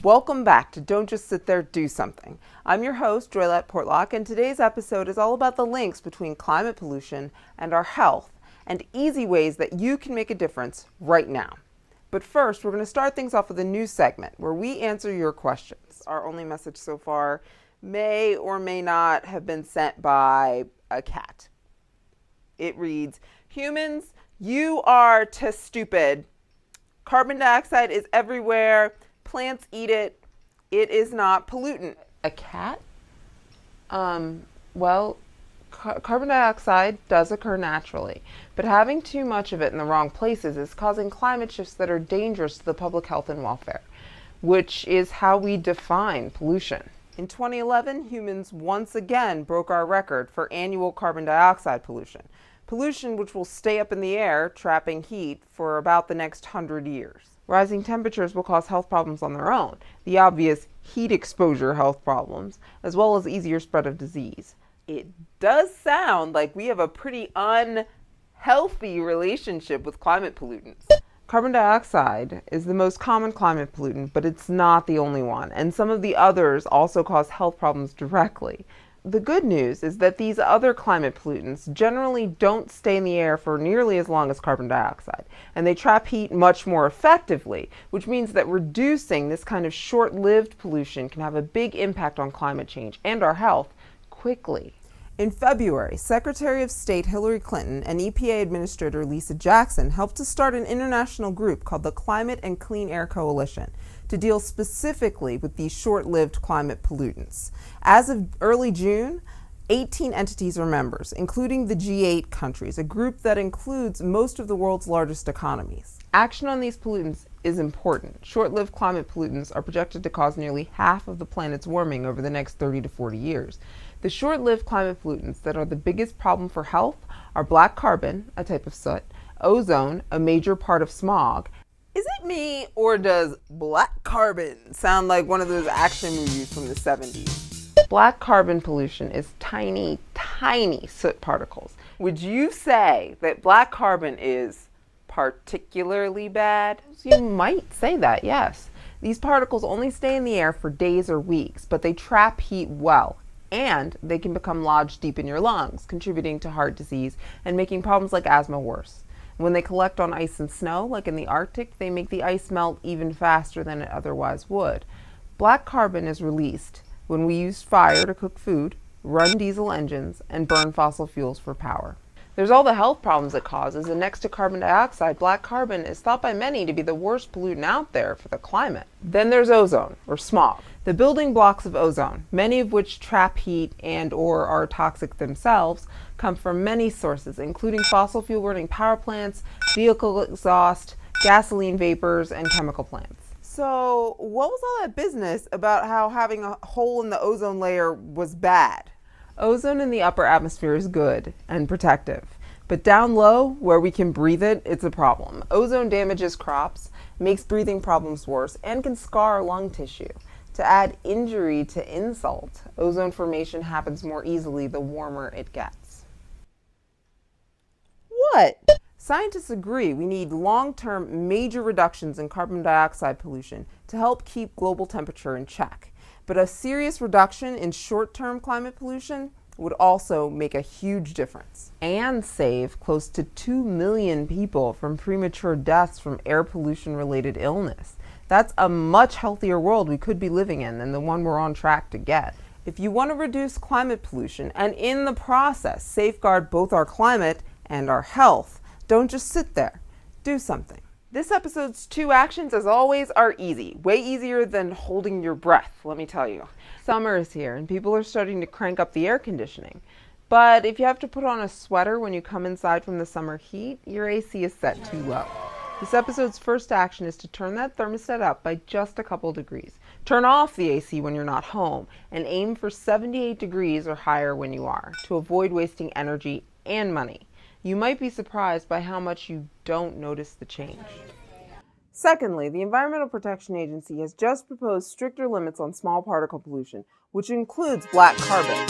Welcome back to Don't Just Sit There, Do Something. I'm your host, Joylette Portlock, and today's episode is all about the links between climate pollution and our health and easy ways that you can make a difference right now. But first, we're going to start things off with a new segment where we answer your questions. Our only message so far may or may not have been sent by a cat. It reads, "Humans, you are too stupid. Carbon dioxide is everywhere. Plants eat it. It is not pollutant." A cat? Carbon dioxide does occur naturally, but having too much of it in the wrong places is causing climate shifts that are dangerous to the public health and welfare, which is how we define pollution. In 2011, humans once again broke our record for annual carbon dioxide pollution which will stay up in the air, trapping heat for about the next 100 years. Rising temperatures will cause health problems on their own, the obvious heat exposure health problems, as well as easier spread of disease. It does sound like we have a pretty unhealthy relationship with climate pollutants. Carbon dioxide is the most common climate pollutant, but it's not the only one, and some of the others also cause health problems directly. The good news is that these other climate pollutants generally don't stay in the air for nearly as long as carbon dioxide, and they trap heat much more effectively, which means that reducing this kind of short-lived pollution can have a big impact on climate change and our health quickly. In February, Secretary of State Hillary Clinton and EPA Administrator Lisa Jackson helped to start an international group called the Climate and Clean Air Coalition to deal specifically with these short-lived climate pollutants. As of early June, 18 entities are members, including the G8 countries, a group that includes most of the world's largest economies. Action on these pollutants is important. Short-lived climate pollutants are projected to cause nearly half of the planet's warming over the next 30 to 40 years. The short-lived climate pollutants that are the biggest problem for health are black carbon, a type of soot, ozone, a major part of smog. Is it me, or does black carbon sound like one of those action movies from the 70s? Black carbon pollution is tiny, tiny soot particles. Would you say that black carbon is particularly bad? You might say that, yes. These particles only stay in the air for days or weeks, but they trap heat well, and they can become lodged deep in your lungs, contributing to heart disease and making problems like asthma worse. When they collect on ice and snow, like in the Arctic, they make the ice melt even faster than it otherwise would. Black carbon is released when we use fire to cook food, run diesel engines, and burn fossil fuels for power. There's all the health problems it causes, and next to carbon dioxide, black carbon is thought by many to be the worst pollutant out there for the climate. Then there's ozone, or smog. The building blocks of ozone, many of which trap heat and or are toxic themselves, come from many sources, including fossil fuel burning power plants, vehicle exhaust, gasoline vapors, and chemical plants. So what was all that business about how having a hole in the ozone layer was bad? Ozone in the upper atmosphere is good and protective, but down low, where we can breathe it, it's a problem. Ozone damages crops, makes breathing problems worse, and can scar lung tissue. To add injury to insult, ozone formation happens more easily the warmer it gets. What? Scientists agree we need long-term major reductions in carbon dioxide pollution to help keep global temperature in check. But a serious reduction in short-term climate pollution would also make a huge difference and save close to 2 million people from premature deaths from air pollution-related illness. That's a much healthier world we could be living in than the one we're on track to get. If you want to reduce climate pollution and in the process safeguard both our climate and our health, don't just sit there. Do something. This episode's 2 actions, as always, are easy. Way easier than holding your breath, let me tell you. Summer is here and people are starting to crank up the air conditioning. But if you have to put on a sweater when you come inside from the summer heat, your AC is set too low. This episode's first action is to turn that thermostat up by just a couple degrees. Turn off the AC when you're not home and aim for 78 degrees or higher when you are, to avoid wasting energy and money. You might be surprised by how much you don't notice the change. Secondly, the Environmental Protection Agency has just proposed stricter limits on small particle pollution, which includes black carbon.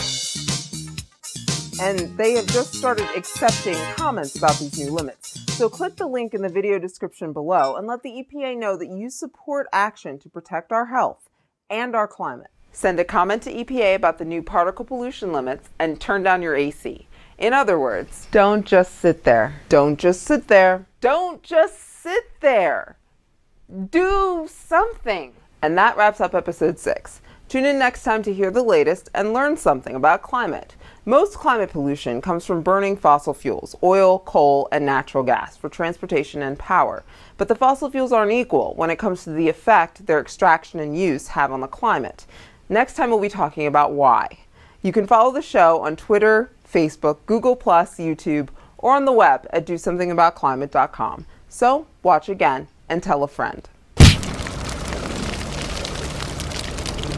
And they have just started accepting comments about these new limits. So click the link in the video description below and let the EPA know that you support action to protect our health and our climate. Send a comment to EPA about the new particle pollution limits and turn down your AC. In other words, don't just sit there. Don't just sit there. Don't just sit there. Do something. And that wraps up episode 6. Tune in next time to hear the latest and learn something about climate. Most climate pollution comes from burning fossil fuels, oil, coal, and natural gas for transportation and power. But the fossil fuels aren't equal when it comes to the effect their extraction and use have on the climate. Next time we'll be talking about why. You can follow the show on Twitter, Facebook, Google+, YouTube, or on the web at DoSomethingAboutClimate.com. So watch again and tell a friend.